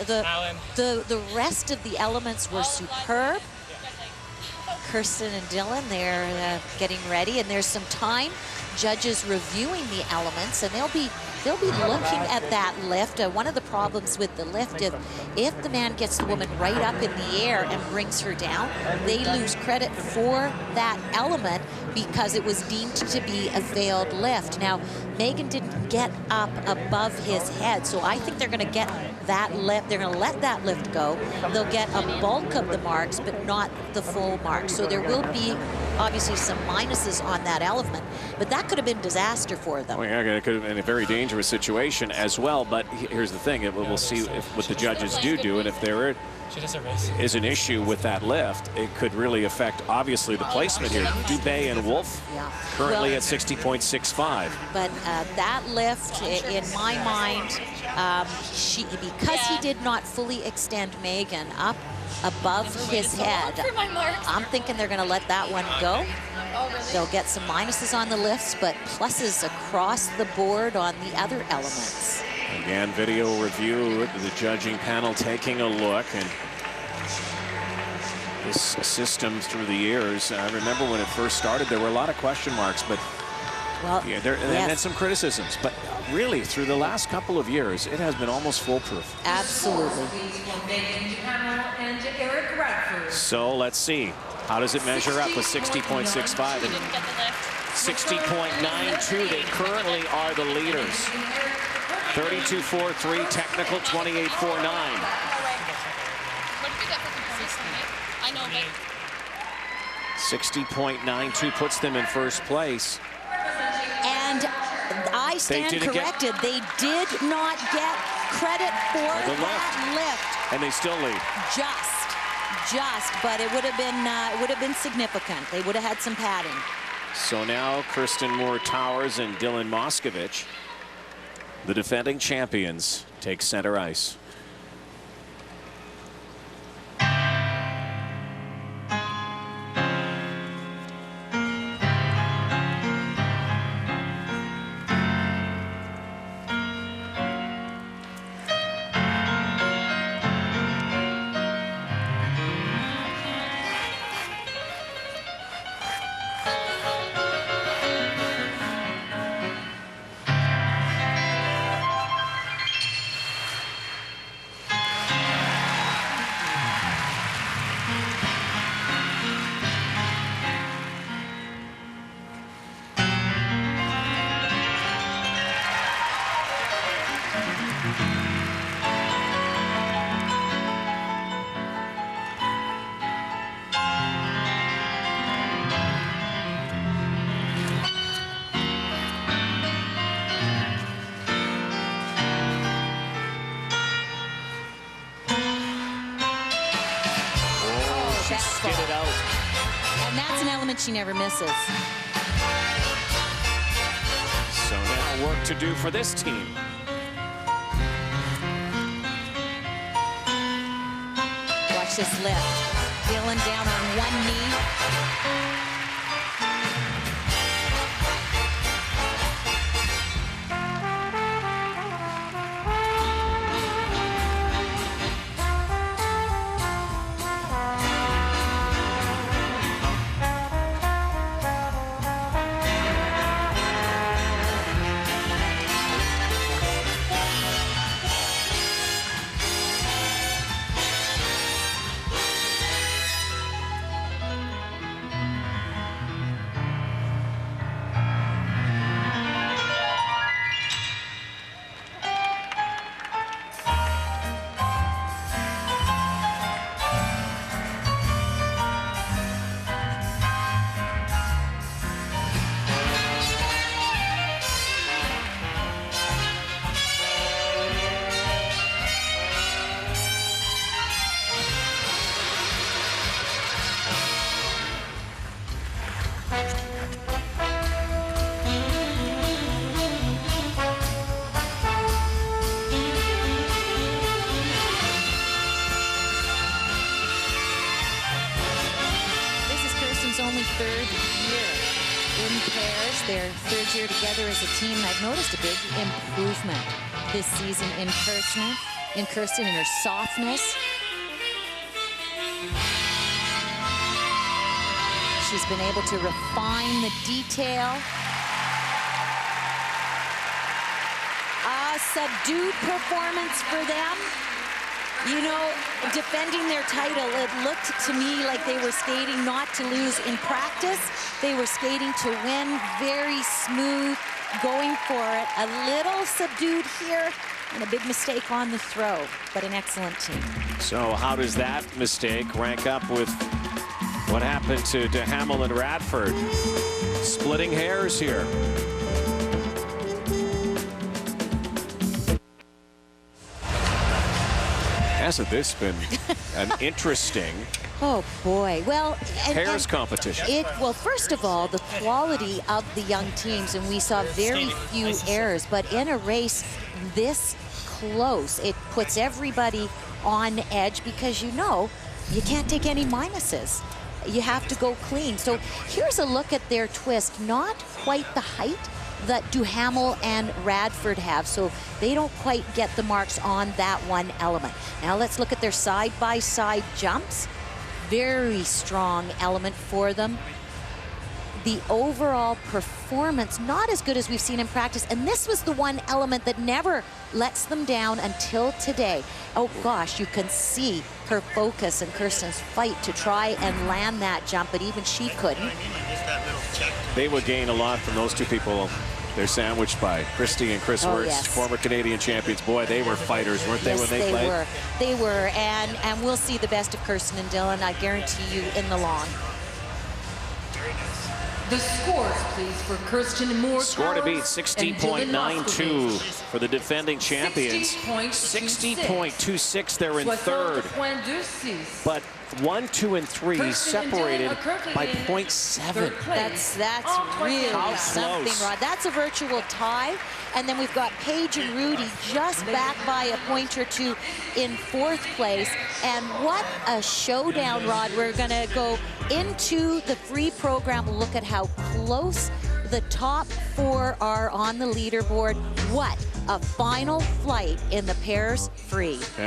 the rest of the elements were superb. Kirsten and Dylan, they're getting ready, and there's some time. Judges reviewing the elements, and they'll be looking at that lift. One of the problems with the lift, if the man gets the woman right up in the air and brings her down, they lose credit for that element because it was deemed to be a failed lift. Now, Megan didn't get up above his head, so I think they're going to get that lift. They're going to let that lift go. They'll get a bulk of the marks, but not the full marks. So there will be obviously some minuses on that element, but that could have been disaster for them. Well, yeah, it could have been a very dangerous situation as well, but here's the thing, we'll see what the judges do, and if there is an issue with that lift, it could really affect, obviously, the placement here. Dubé and Wolf currently at 60.65. But that lift, in my mind, because he did not fully extend Megan up above his head, I'm thinking they're going to let that one go. They'll get some minuses on the lifts, but pluses across the board on the other elements. Again, video review, the judging panel taking a look, and this system through the years, I remember when it first started, there were a lot of question marks, but and then some criticisms, but really through the last couple of years, it has been almost foolproof. Absolutely. So let's see. How does it measure up with 60.65 and 60.92? They currently are the leaders. 32.43 technical, 28.49. 60.92 puts them in first place. And I stand corrected. They did not get credit for that lift. And they still lead. Just, but it would have been significant. They would have had some padding. So now Kirsten Moore-Towers and Dylan Moscovitch, the defending champions, take center ice. Get it out. And that's an element she never misses. So now work to do for this team. Watch this lift. Dylan down on one knee. Only third year in pairs, their third year together as a team. I've noticed a big improvement this season in Kirsten. in Kirsten and her softness. She's been able to refine the detail. A subdued performance for them. You know, defending their title, it looked to me like they were skating not to lose in practice. They were skating to win, very smooth, going for it. A little subdued here and a big mistake on the throw, but an excellent team. So how does that mistake rank up with what happened to Hamel and Radford? Splitting hairs here. Hasn't this been an interesting oh boy, well, pairs competition? Well, first of all, the quality of the young teams, and we saw very few errors, but in a race this close, it puts everybody on edge because you know you can't take any minuses. You have to go clean. So here's a look at their twist. Not quite the height that Duhamel and Radford have, so they don't quite get the marks on that one element. Now let's look at their side-by-side jumps. Very strong element for them. The overall performance, not as good as we've seen in practice, and this was the one element that never lets them down until today. Oh gosh, you can see her focus and Kirsten's fight to try and land that jump, but even she couldn't. They would gain a lot from those two people. They're sandwiched by Christy and Chris Wirtz, yes. former Canadian champions. Boy, they were fighters, weren't they, when they played? They were, and we'll see the best of Kirsten and Dylan, I guarantee you, in the long. The scores, please, for Kirsten Moore. Score to beat 60.92 for the defending champions. 60.26, they're in third. But 1, 2, and 3 separated by 0.7. That's really something, Rod. That's a virtual tie. And then we've got Paige and Rudy just back by a point or two in fourth place. And what a showdown, Rod. We're going to go into the free program. Look at how close the top 4 are on the leaderboard. What a final flight in the pairs free. Yeah.